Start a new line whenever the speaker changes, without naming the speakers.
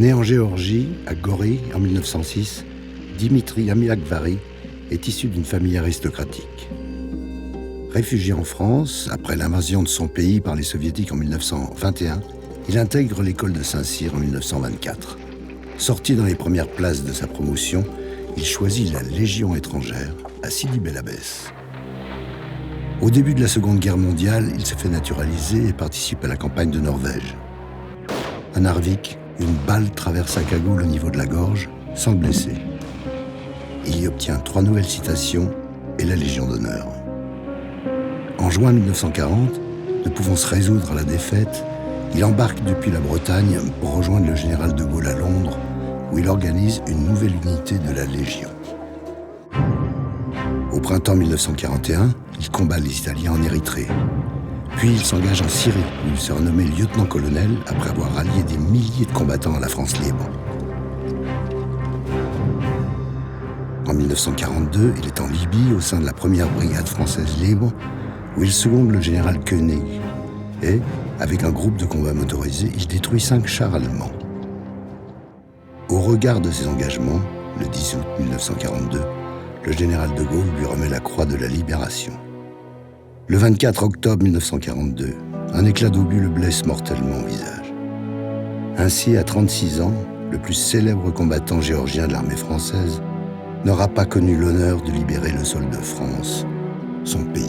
Né en Géorgie, à Gori, en 1906, Dimitri Amiakvari est issu d'une famille aristocratique. Réfugié en France, après l'invasion de son pays par les Soviétiques en 1921, il intègre l'école de Saint-Cyr en 1924. Sorti dans les premières places de sa promotion, il choisit la Légion étrangère à Sidi Bel Abbès. Au début de la Seconde Guerre mondiale, il se fait naturaliser et participe à la campagne de Norvège. À Narvik, une balle traverse sa cagoule au niveau de la gorge, sans le blesser. Il y obtient 3 nouvelles citations et la Légion d'honneur. En juin 1940, ne pouvant se résoudre à la défaite, il embarque depuis la Bretagne pour rejoindre le général de Gaulle à Londres, où il organise une nouvelle unité de la Légion. Au printemps 1941, il combat les Italiens en Érythrée. Puis il s'engage en Syrie, où il sera nommé lieutenant-colonel après avoir rallié des milliers de combattants à la France libre. En 1942, il est en Libye au sein de la première brigade française libre, où il seconde le général Koenig. Et, avec un groupe de combat motorisé, il détruit 5 chars allemands. Au regard de ses engagements, le 10 août 1942, le général de Gaulle lui remet la croix de la Libération. Le 24 octobre 1942, un éclat d'obus le blesse mortellement au visage. Ainsi, à 36 ans, le plus célèbre combattant géorgien de l'armée française n'aura pas connu l'honneur de libérer le sol de France, son pays.